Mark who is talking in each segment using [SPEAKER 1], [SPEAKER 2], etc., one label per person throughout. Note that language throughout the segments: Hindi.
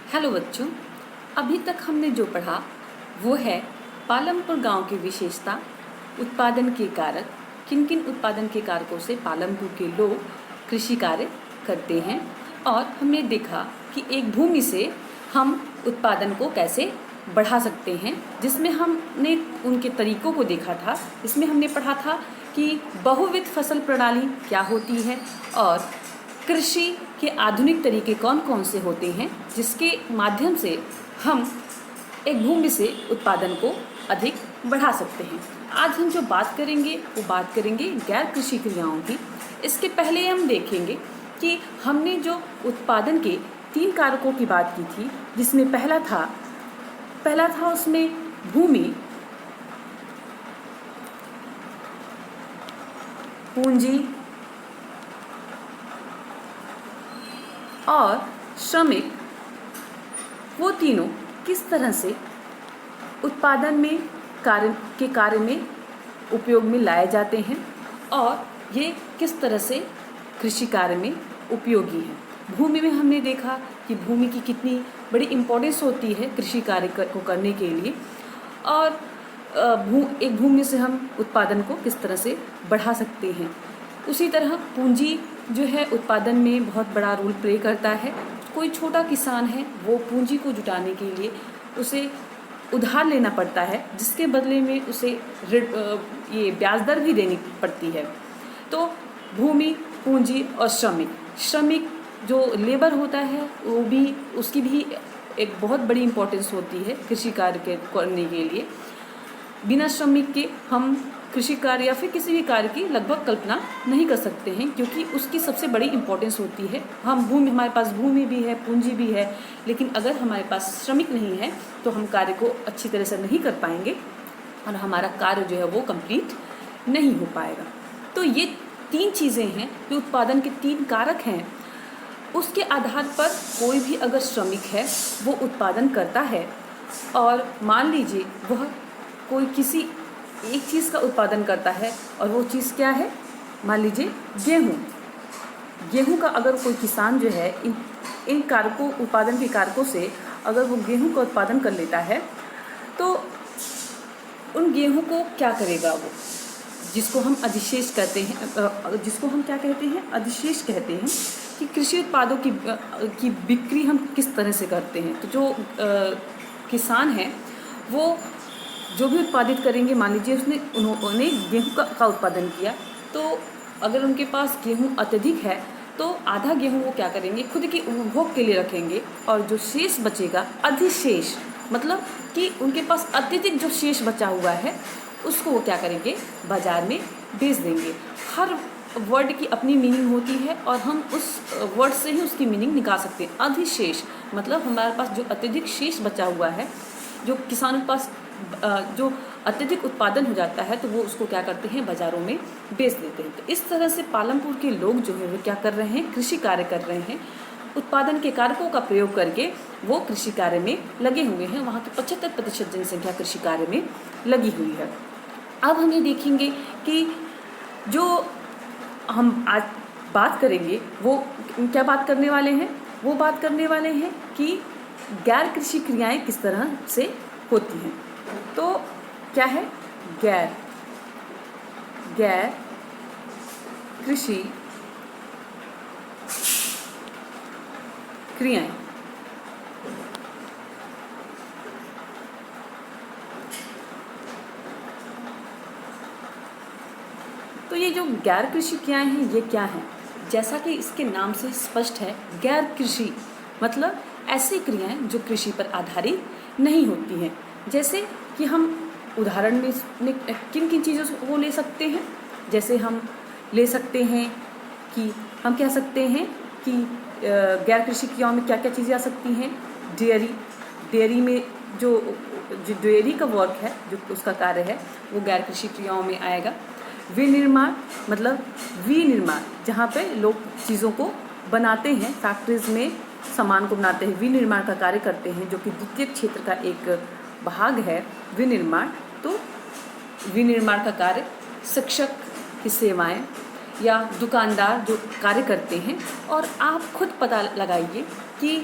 [SPEAKER 1] हेलो बच्चों, अभी तक हमने जो पढ़ा वो है पालमपुर गांव की विशेषता, उत्पादन के कारक, किन किन उत्पादन के कारकों से पालमपुर के लोग कृषि कार्य करते हैं। और हमने देखा कि एक भूमि से हम उत्पादन को कैसे बढ़ा सकते हैं, जिसमें हमने उनके तरीकों को देखा था। इसमें हमने पढ़ा था कि बहुविध फसल प्रणाली क्या होती है और कृषि के आधुनिक तरीके कौन कौन से होते हैं, जिसके माध्यम से हम एक भूमि से उत्पादन को अधिक बढ़ा सकते हैं। आज हम जो बात करेंगे वो बात करेंगे गैर कृषि क्रियाओं की। इसके पहले हम देखेंगे कि हमने जो उत्पादन के 3 कारकों की बात की थी, जिसमें पहला था उसमें भूमि, पूंजी और श्रमिक। वो तीनों किस तरह से उत्पादन में कार्य में उपयोग में लाए जाते हैं और ये किस तरह से कृषि कार्य में उपयोगी हैं। भूमि में हमने देखा कि भूमि की कितनी बड़ी इम्पोर्टेंस होती है कृषि कार्य को करने के लिए, और एक भूमि से हम उत्पादन को किस तरह से बढ़ा सकते हैं। उसी तरह पूंजी जो है उत्पादन में बहुत बड़ा रोल प्ले करता है। कोई छोटा किसान है, वो पूंजी को जुटाने के लिए उसे उधार लेना पड़ता है, जिसके बदले में उसे ये ब्याज दर भी देनी पड़ती है। तो भूमि, पूंजी और श्रमिक जो लेबर होता है वो भी, उसकी भी एक बहुत बड़ी इम्पोर्टेंस होती है कृषि कार्य करने के लिए। बिना श्रमिक के हम कृषि कार्य या फिर किसी भी कार्य की लगभग कल्पना नहीं कर सकते हैं, क्योंकि उसकी सबसे बड़ी इम्पोर्टेंस होती है। हमारे पास भूमि भी है, पूंजी भी है, लेकिन अगर हमारे पास श्रमिक नहीं है तो हम कार्य को अच्छी तरह से नहीं कर पाएंगे और हमारा कार्य जो है वो कंप्लीट नहीं हो पाएगा। तो ये 3 चीज़ें हैं जो उत्पादन के 3 कारक हैं। उसके आधार पर कोई भी अगर श्रमिक है वो उत्पादन करता है, और मान लीजिए वह कोई किसी एक चीज़ का उत्पादन करता है, और वो चीज़ क्या है, मान लीजिए गेहूँ का अगर कोई किसान जो है इन कारकों, उत्पादन के कारकों से अगर वो गेहूँ का उत्पादन कर लेता है, तो उन गेहूँ को क्या करेगा वो, जिसको हम अधिशेष कहते हैं, जिसको हम क्या कहते हैं, अधिशेष कहते हैं, कि कृषि उत्पादों की बिक्री हम किस तरह से करते हैं। तो जो किसान है वो जो भी उत्पादित करेंगे, मान लीजिए उन्होंने गेहूँ का उत्पादन किया, तो अगर उनके पास गेहूँ अत्यधिक है तो आधा गेहूँ वो क्या करेंगे, खुद के उपभोग के लिए रखेंगे, और जो शेष बचेगा, अधिशेष मतलब कि उनके पास अत्यधिक जो शेष बचा हुआ है उसको वो क्या करेंगे, बाज़ार में बेच देंगे। हर वर्ड की अपनी मीनिंग होती है और हम उस वर्ड से ही उसकी मीनिंग निकाल सकते हैं। अधिशेष मतलब हमारे पास जो अत्यधिक शेष बचा हुआ है, जो किसानों के पास जो अत्यधिक उत्पादन हो जाता है, तो वो उसको क्या करते हैं, बाज़ारों में बेच देते हैं। तो इस तरह से पालमपुर के लोग जो है वो क्या कर रहे हैं, कृषि कार्य कर रहे हैं। उत्पादन के कारकों का प्रयोग करके वो कृषि कार्य में लगे हुए हैं। वहाँ की 75% जनसंख्या कृषि कार्य में लगी हुई है। अब हम ये देखेंगे कि जो हम आज बात करेंगे वो क्या बात करने वाले हैं, वो बात करने वाले हैं कि गैर कृषि क्रियाएं किस तरह से होती हैं। तो क्या है गैर कृषि क्रियाएं। तो ये जो गैर कृषि क्रियाएं हैं ये क्या हैं, जैसा कि इसके नाम से स्पष्ट है, गैर कृषि मतलब ऐसी क्रियाएं जो कृषि पर आधारित नहीं होती हैं। जैसे कि हम उदाहरण में किन किन चीज़ों को ले सकते हैं, जैसे हम ले सकते हैं कि हम कह सकते हैं कि गैर कृषि क्रियाओं में क्या क्या चीज़ें आ सकती हैं। डेयरी में जो डेयरी का वर्क है, जो उसका कार्य है, वो गैर कृषि क्रियाओं में आएगा। विनिर्माण मतलब विनिर्माण, जहाँ पे लोग चीज़ों को बनाते हैं, फैक्ट्रीज में सामान को बनाते हैं, विनिर्माण का कार्य करते हैं, जो कि द्वितीयक क्षेत्र का एक भाग है विनिर्माण। तो विनिर्माण का कार्य, शिक्षक की सेवाएं या दुकानदार जो कार्य करते हैं। और आप खुद पता लगाइए कि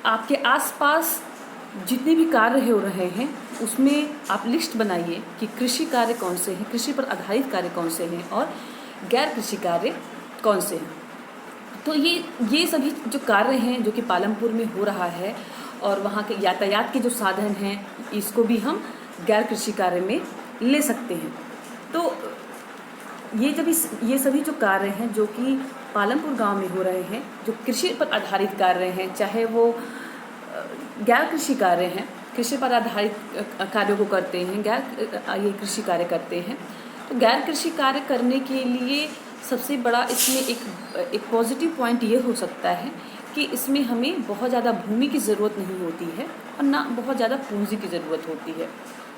[SPEAKER 1] आपके आसपास जितने भी कार्य हो रहे हैं उसमें आप लिस्ट बनाइए कि कृषि कार्य कौन से हैं, कृषि पर आधारित कार्य कौन से हैं और गैर कृषि कार्य कौन से हैं। तो ये सभी जो कार्य हैं जो कि पालमपुर में हो रहा है और वहाँ के यातायात के जो साधन हैं इसको भी हम गैर कृषि कार्य में ले सकते हैं। तो ये सभी जो कार्य हैं जो कि पालमपुर गांव में हो रहे हैं, जो कृषि पर आधारित कार्य हैं, चाहे वो गैर कृषि कार्य हैं, कृषि पर आधारित कार्यों को करते हैं, ये कृषि कार्य करते हैं। तो गैर कृषि कार्य करने के लिए सबसे बड़ा इसमें एक पॉजिटिव पॉइंट ये हो सकता है कि इसमें हमें बहुत ज़्यादा भूमि की ज़रूरत नहीं होती है और ना बहुत ज़्यादा पूंजी की ज़रूरत होती है।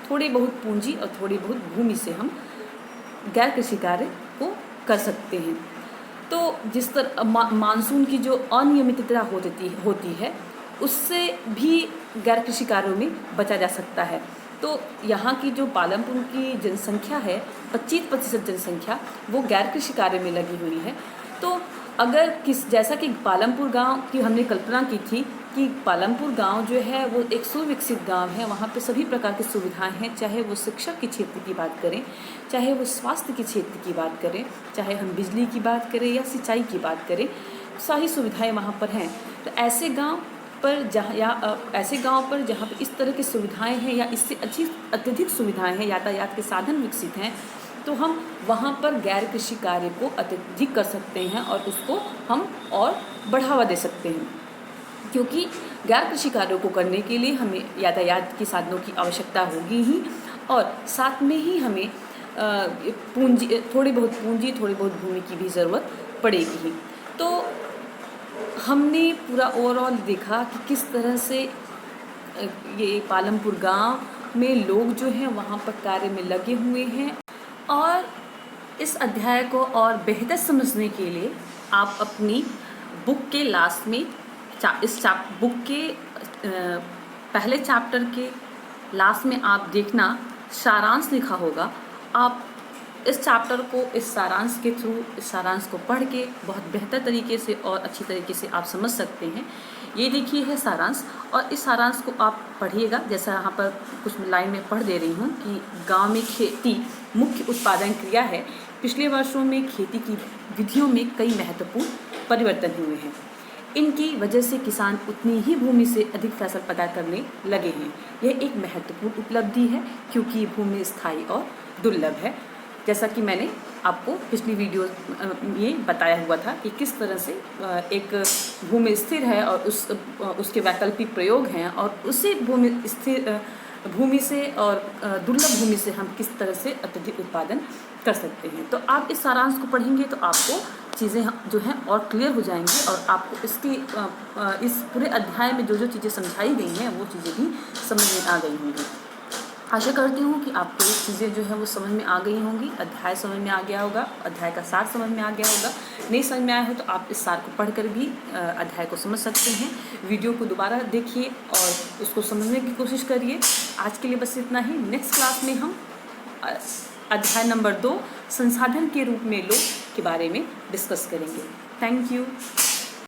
[SPEAKER 1] थोड़ी बहुत पूंजी और थोड़ी बहुत भूमि से हम गैर कृषि कार्य को कर सकते हैं। तो जिस तरह मानसून की जो अनियमितता होती है उससे भी गैर कृषि कार्यों में बचा जा सकता है। तो यहाँ की जो पालमपुर की जनसंख्या है 25% जनसंख्या वो गैर कृषि कार्य में लगी हुई है। तो अगर जैसा कि पालमपुर गांव की हमने कल्पना की थी कि पालमपुर गांव जो है वो एक सुविकसित गांव है, वहाँ पे सभी प्रकार की सुविधाएं हैं, चाहे वो शिक्षा के क्षेत्र की बात करें, चाहे वो स्वास्थ्य के क्षेत्र की बात करें, चाहे हम बिजली की बात करें या सिंचाई की बात करें, सारी सुविधाएं वहाँ पर हैं। तो ऐसे गाँव पर जहाँ पर इस तरह की सुविधाएं हैं या इससे अत्यधिक सुविधाएं हैं, यातायात के साधन विकसित हैं, तो हम वहाँ पर गैर कृषि कार्य को अत्यधिक कर सकते हैं और उसको हम और बढ़ावा दे सकते हैं। क्योंकि गैर कृषि कार्यों को करने के लिए हमें यातायात के साधनों की आवश्यकता होगी ही और साथ में ही हमें थोड़ी बहुत भूमि की भी ज़रूरत पड़ेगी ही। तो हमने पूरा ओवरऑल देखा कि किस तरह से ये पालमपुर गांव में लोग जो हैं वहाँ पर कार्य में लगे हुए हैं। और इस अध्याय को और बेहतर समझने के लिए आप अपनी बुक के लास्ट में बुक के पहले चैप्टर के लास्ट में आप देखना सारांश लिखा होगा। आप इस चैप्टर को इस सारांश को पढ़ के बहुत बेहतर तरीके से और अच्छी तरीके से आप समझ सकते हैं। ये देखिए है सारांश और इस सारांश को आप पढ़िएगा। जैसा यहाँ पर कुछ लाइन में पढ़ दे रही हूँ कि गांव में खेती मुख्य उत्पादन क्रिया है। पिछले वर्षों में खेती की विधियों में कई महत्वपूर्ण परिवर्तन हुए हैं। इनकी वजह से किसान उतनी ही भूमि से अधिक फसल पैदा करने लगे हैं। यह एक महत्वपूर्ण उपलब्धि है क्योंकि भूमि स्थायी और दुर्लभ है। जैसा कि मैंने आपको पिछली वीडियो में बताया हुआ था कि किस तरह से एक भूमि स्थिर है और उसके वैकल्पिक प्रयोग हैं और उसी भूमि से और दुर्लभ भूमि से हम किस तरह से अत्यधिक उत्पादन कर सकते हैं। तो आप इस सारांश को पढ़ेंगे तो आपको चीज़ें जो हैं और क्लियर हो जाएंगी और आपको इस पूरे अध्याय में जो चीज़ें समझाई गई हैं वो चीज़ें भी समझ में आ गई होंगी। आशा करती हूँ कि आपको ये चीज़ें जो है वो समझ में आ गई होंगी, अध्याय समझ में आ गया होगा, अध्याय का सार समझ में आ गया होगा। नहीं समझ में आया हो तो आप इस सार को पढ़कर भी अध्याय को समझ सकते हैं। वीडियो को दोबारा देखिए और उसको समझने की कोशिश करिए। आज के लिए बस इतना ही। नेक्स्ट क्लास में हम अध्याय नंबर 2 संसाधन के रूप में लोग के बारे में डिस्कस करेंगे। Thank you.